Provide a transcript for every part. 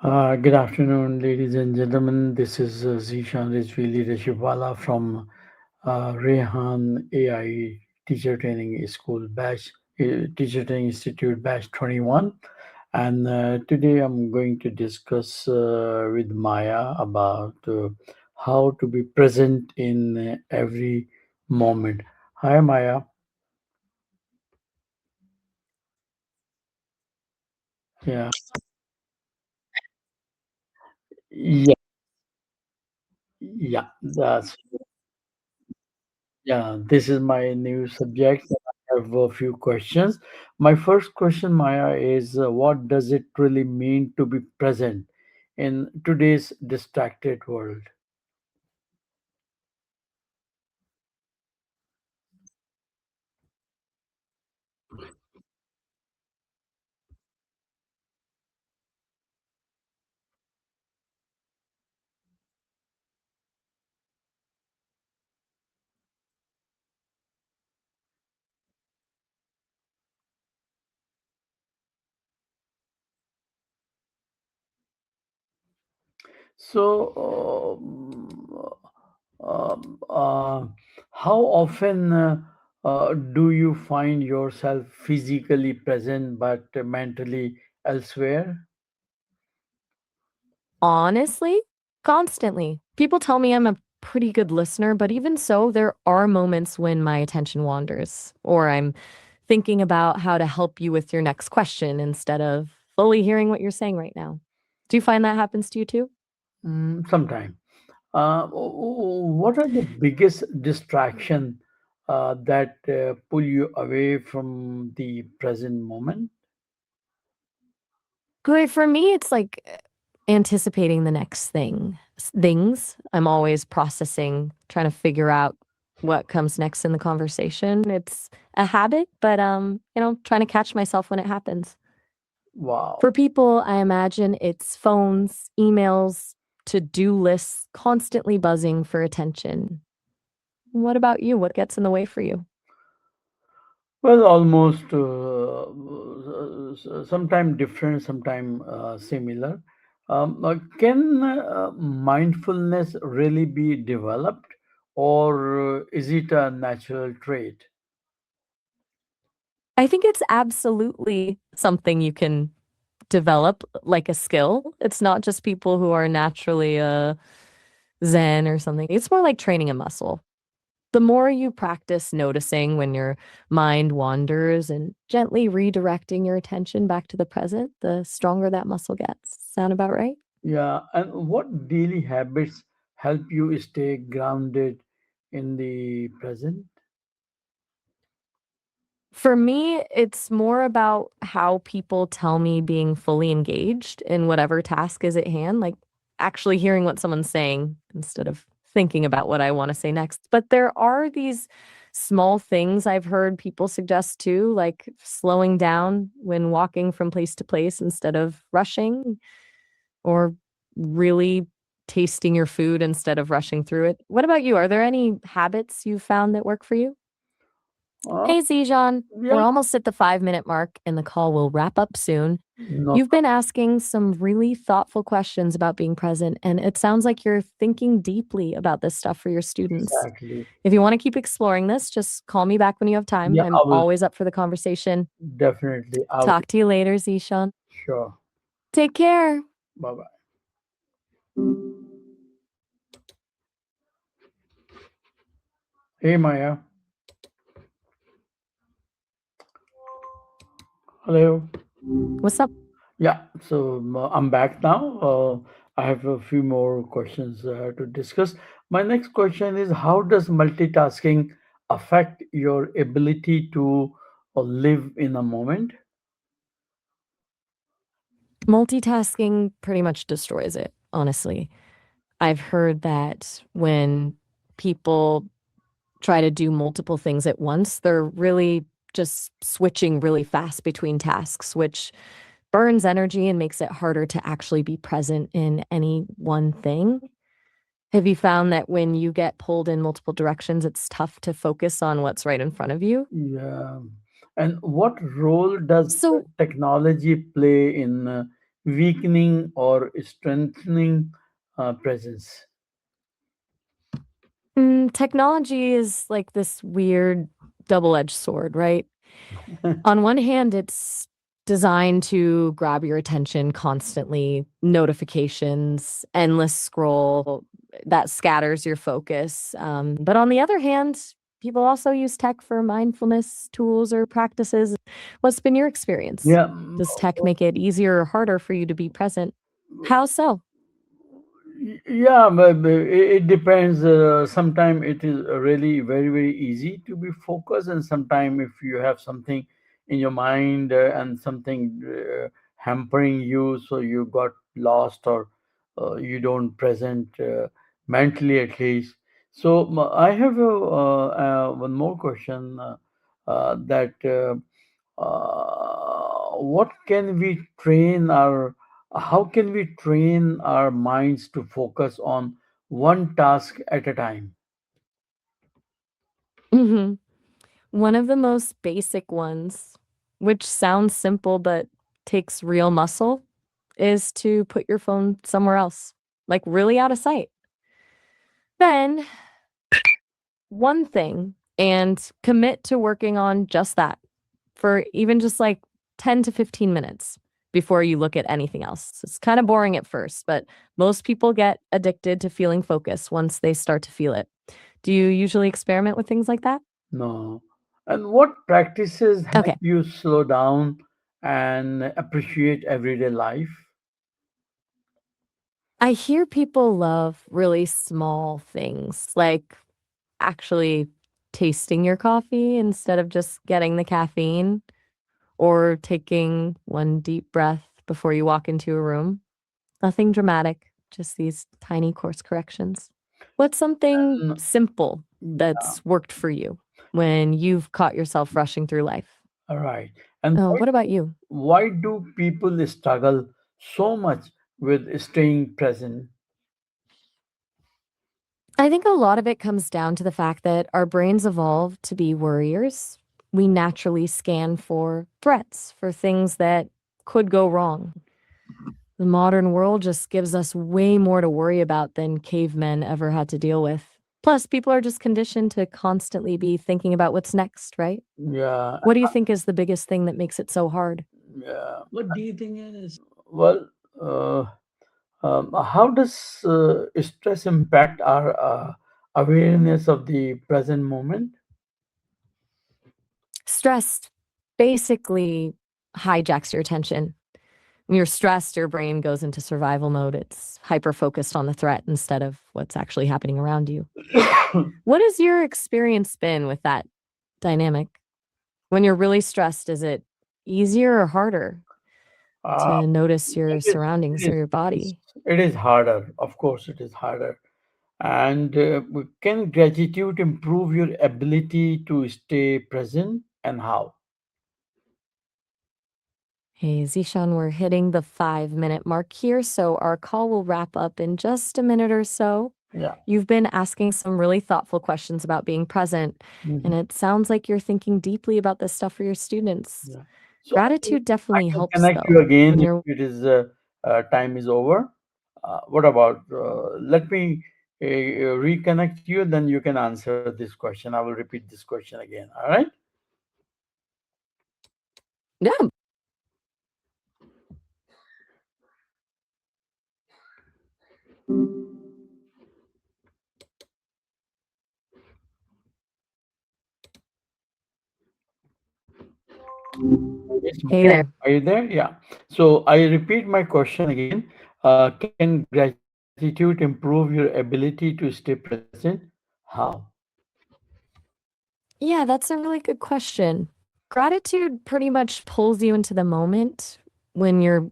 Good afternoon, ladies and gentlemen. This is Zishan Rizvili Rashipwala from Rehan AI Teacher Training School Teacher Training Institute Batch 21. And today I'm going to discuss with Maya about how to be present in every moment. Hi, Maya. Yeah, yeah, yeah. That's Yeah, this is my new subject. I have a few questions. My first question, Maya, is what does it really mean to be present in today's distracted world? So, um, uh, how often do you find yourself physically present but mentally elsewhere? Honestly, constantly. People tell me I'm a pretty good listener, but even so, there are moments when my attention wanders, or I'm thinking about how to help you with your next question instead of fully hearing what you're saying right now. Do you find that happens to you too? Sometime. What are the biggest distraction that pull you away from the present moment? Good for me, it's like anticipating the next things. I'm always processing, trying to figure out what comes next in the conversation. It's a habit, but trying to catch myself when it happens. Wow. For people, I imagine it's phones, emails, to-do lists constantly buzzing for attention. What about you? What gets in the way for you? Well, almost sometime different, sometime similar. Can mindfulness really be developed, or is it a natural trait? I think it's absolutely something you can develop like a skill. It's not just people who are naturally zen or something. It's more like training a muscle. The more you practice noticing when your mind wanders and gently redirecting your attention back to the present, the stronger that muscle gets. Sound about right? Yeah, and what daily habits help you stay grounded in the present? For me, it's more about how people tell me being fully engaged in whatever task is at hand, like actually hearing what someone's saying instead of thinking about what I want to say next. But there are these small things I've heard people suggest too, like slowing down when walking from place to place instead of rushing, or really tasting your food instead of rushing through it. What about you? Are there any habits you've found that work for you? Uh, Hey, Zijan. yeah, We're almost at the 5-minute mark and the call will wrap up soon. no, You've been asking some really thoughtful questions about being present, and it sounds like you're thinking deeply about this stuff for your students. exactly. If you want to keep exploring this, just call me back when you have time. Yeah, I'm I will always up for the conversation. definitely. I will. Talk to you later, Zishan. Sure. Take care. Bye bye. Hey, Maya. Hello. What's up? Yeah, so I'm back now. I have a few more questions to discuss. My next question is, how does multitasking affect your ability to live in a moment? Multitasking pretty much destroys it, honestly. I've heard that when people try to do multiple things at once, they're really just switching really fast between tasks, which burns energy and makes it harder to actually be present in any one thing. Have you found that when you get pulled in multiple directions, it's tough to focus on what's right in front of you? Yeah. And what role does So, technology play in weakening or strengthening presence? Technology is like this weird double-edged sword, right? On one hand, it's designed to grab your attention constantly, notifications, endless scroll that scatters your focus. But on the other hand, people also use tech for mindfulness tools or practices. What's been your experience? Yeah. Does tech make it easier or harder for you to be present? How so? Yeah, but it depends. Sometimes it is really very, very easy to be focused, and sometimes if you have something in your mind and something hampering you, so you got lost or you don't present mentally at least. So I have one more question that. What can we train our how can we train our minds to focus on one task at a time? Mhm. One of the most basic ones, which sounds simple but takes real muscle, is to put your phone somewhere else, like really out of sight. Then one thing and commit to working on just that for even just like 10 to 15 minutes before you look at anything else. It's kind of boring at first, but most people get addicted to feeling focused once they start to feel it. Do you usually experiment with things like that? No. And what practices help Okay. you slow down and appreciate everyday life? I hear people love really small things, like actually tasting your coffee instead of just getting the caffeine, or taking one deep breath before you walk into a room. Nothing dramatic, just these tiny course corrections. What's something Mm, simple yeah, that's worked for you when you've caught yourself rushing through life? all right. And Oh, what about you? why do people struggle so much with staying present? I think a lot of it comes down to the fact that our brains evolved to be worriers. We naturally scan for threats, for things that could go wrong. The modern world just gives us way more to worry about than cavemen ever had to deal with. Plus, people are just conditioned to constantly be thinking about what's next, right? Yeah, What do you think is the biggest thing that makes it so hard? yeah. Well, how does stress impact our awareness of the present moment? Stress basically hijacks your attention. When you're stressed, your brain goes into survival mode. It's hyper focused on the threat instead of what's actually happening around you. What has your experience been with that dynamic? When you're really stressed, is it easier or harder uh, to notice your it is, surroundings it or your is, body? it is harder. Of course, it is harder. And can gratitude improve your ability to stay present, and how? Hey, Zishan, we're hitting the 5 minute mark here, so our call will wrap up in just a minute or so. Yeah. You've been asking some really thoughtful questions about being present, and Mhm. it sounds like you're thinking deeply about this stuff for your students. Yeah. So Gratitude I definitely can helps, connect you though. again When if you're it is time is over. What about let me reconnect you, then you can answer this question. I will repeat this question again. All right. yeah, Yes, hey Maya, there. are you there? Yeah. So I repeat my question again. Can gratitude improve your ability to stay present? How? Yeah, that's a really good question. Gratitude pretty much pulls you into the moment when you're,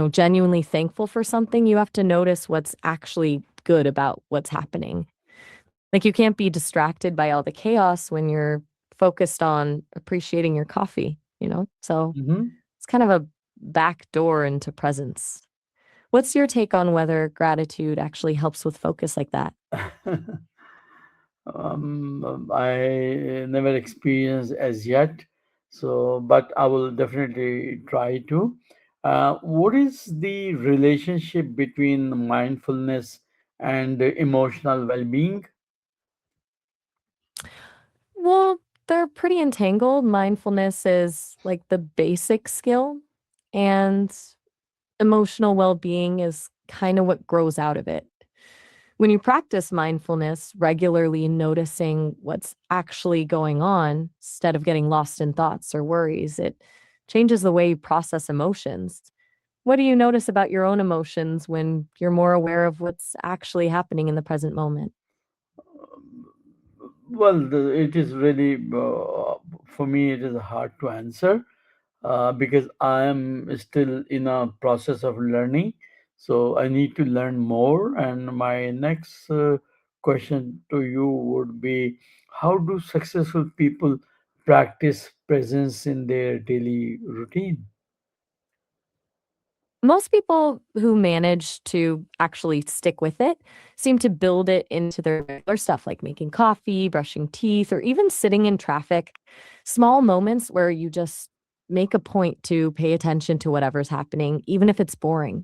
genuinely thankful for something. You have to notice what's actually good about what's happening. Like you can't be distracted by all the chaos when you're focused on appreciating your coffee, you know? So Hmm. it's kind of a back door into presence. What's your take on whether gratitude actually helps with focus like that? I never experienced as yet, so but I will definitely try to. What is the relationship between mindfulness and emotional well-being? Well, they're pretty entangled. Mindfulness is like the basic skill, and emotional well being is kind of what grows out of it. When you practice mindfulness, regularly noticing what's actually going on instead of getting lost in thoughts or worries, it changes the way you process emotions. What do you notice about your own emotions when you're more aware of what's actually happening in the present moment? Well, it is really, for me, it is hard to answer because I am still in a process of learning. So I need to learn more. And my next question to you would be, how do successful people practice presence in their daily routine? Most people who manage to actually stick with it seem to build it into their regular stuff, like making coffee, brushing teeth, or even sitting in traffic. Small moments where you just make a point to pay attention to whatever's happening, even if it's boring.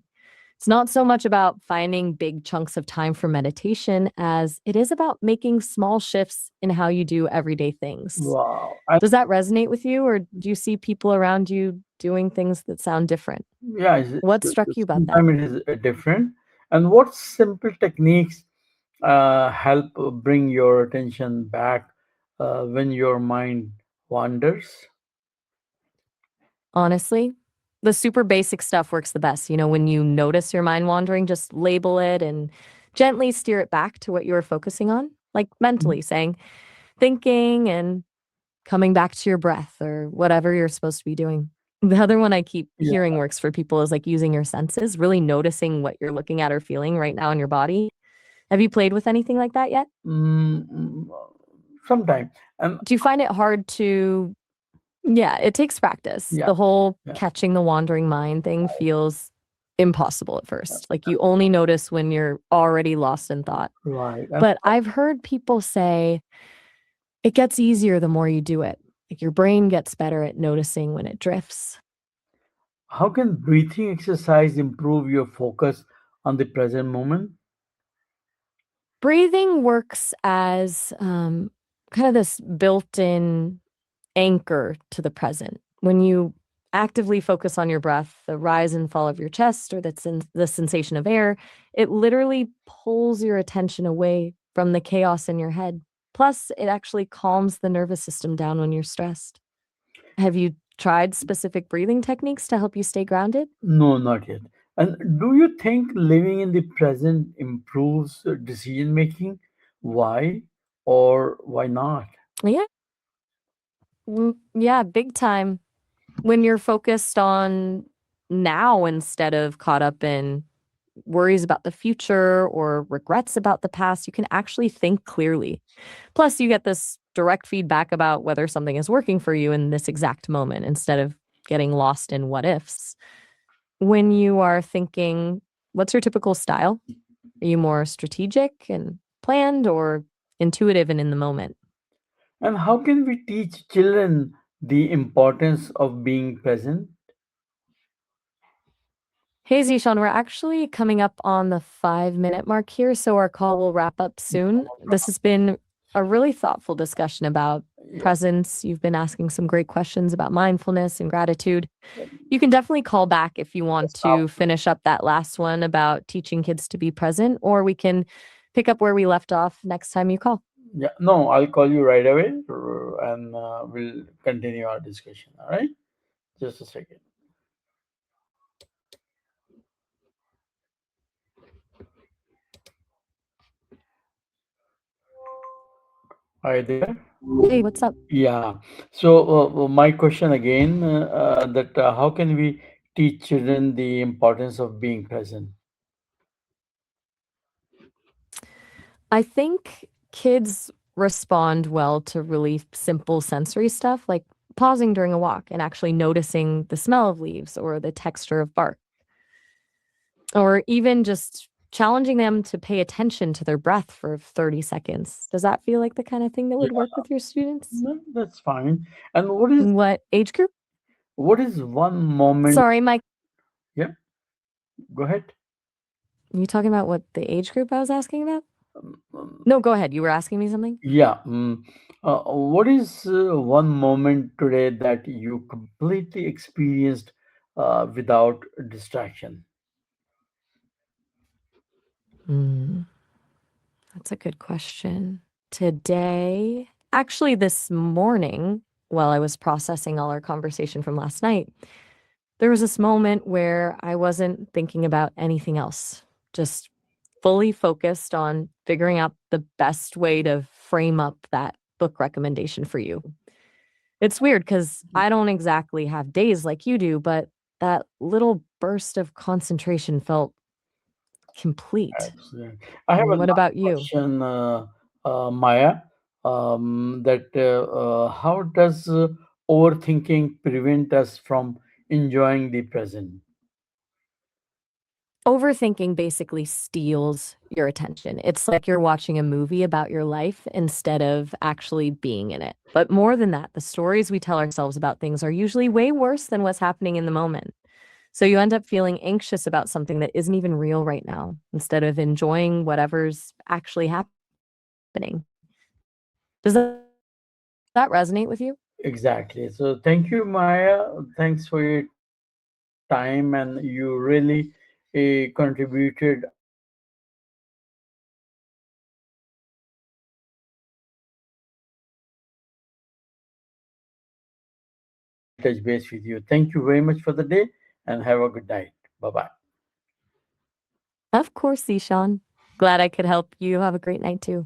It's not so much about finding big chunks of time for meditation as it is about making small shifts in how you do everyday things. Wow. Does that resonate with you, or do you see people around you doing things that sound different? Yeah, What struck you about that? sometimes it is different. And what simple techniques help bring your attention back when your mind wanders? Honestly, the super basic stuff works the best. When you notice your mind wandering, just label it and gently steer it back to what you were focusing on, like mentally saying, thinking and coming back to your breath or whatever you're supposed to be doing. The other one I keep Yeah. hearing works for people is like using your senses, really noticing what you're looking at or feeling right now in your body. Have you played with anything like that yet? Mm, sometime. And Do you find it hard to Yeah, it takes practice. yeah, The whole yeah, catching the wandering mind thing feels impossible at first. Like you only notice when you're already lost in thought. right. And But I've heard people say it gets easier the more you do it. Like your brain gets better at noticing when it drifts. how can breathing exercise improve your focus on the present moment? Breathing works as kind of this built in anchor to the present. When you actively focus on your breath, the rise and fall of your chest, or the sensation of air, it literally pulls your attention away from the chaos in your head. Plus, it actually calms the nervous system down when you're stressed. Have you tried specific breathing techniques to help you stay grounded? No, not yet. And do you think living in the present improves decision making? Why or why not? Yeah. Yeah, big time. When you're focused on now instead of caught up in worries about the future or regrets about the past, you can actually think clearly. Plus, you get this direct feedback about whether something is working for you in this exact moment instead of getting lost in what ifs. When you are thinking, what's your typical style? Are you more strategic and planned or intuitive and in the moment? And how can we teach children the importance of being present? Hey, Zishan, we're actually coming up on the 5-minute mark here, so our call will wrap up soon. This has been a really thoughtful discussion about Yeah, presence. You've been asking some great questions about mindfulness and gratitude. You can definitely call back if you want stop. to finish up that last one about teaching kids to be present, or we can pick up where we left off next time you call. Yeah, no, I'll call you right away and we'll continue our discussion. All right, just a second. Are you there? Hey, what's up? Yeah. So my question again, that how can we teach children the importance of being present? I think kids respond well to really simple sensory stuff like pausing during a walk and actually noticing the smell of leaves or the texture of bark, or even just challenging them to pay attention to their breath for 30 seconds. Does that feel like the kind of thing that Yeah, would work with your students? no, that's fine. And What age group? what is one moment? Sorry, Mike. Yeah, go ahead. You talking about what the age group I was asking about? Um, um, No, go ahead. You were asking me something? yeah. What is one moment today that you completely experienced without distraction? Hmm, that's a good question. Today, actually, this morning, while I was processing all our conversation from last night, there was this moment where I wasn't thinking about anything else, just fully focused on figuring out the best way to frame up that book recommendation for you. It's weird because I don't exactly have days like you do, but that little burst of concentration felt complete. Excellent. I have a What last about you? question, Maya. How does overthinking prevent us from enjoying the present? Overthinking basically steals your attention. It's like you're watching a movie about your life instead of actually being in it. But more than that, the stories we tell ourselves about things are usually way worse than what's happening in the moment. So you end up feeling anxious about something that isn't even real right now instead of enjoying whatever's actually happening. Does that resonate with you? Exactly. So thank you, Maya. Thanks for your time, and you really contributed our conversation. We'll touch base with you. Thank you very much for the day, and have a good night. Bye bye. Of course, Zishan. Glad I could help. You have a great night too.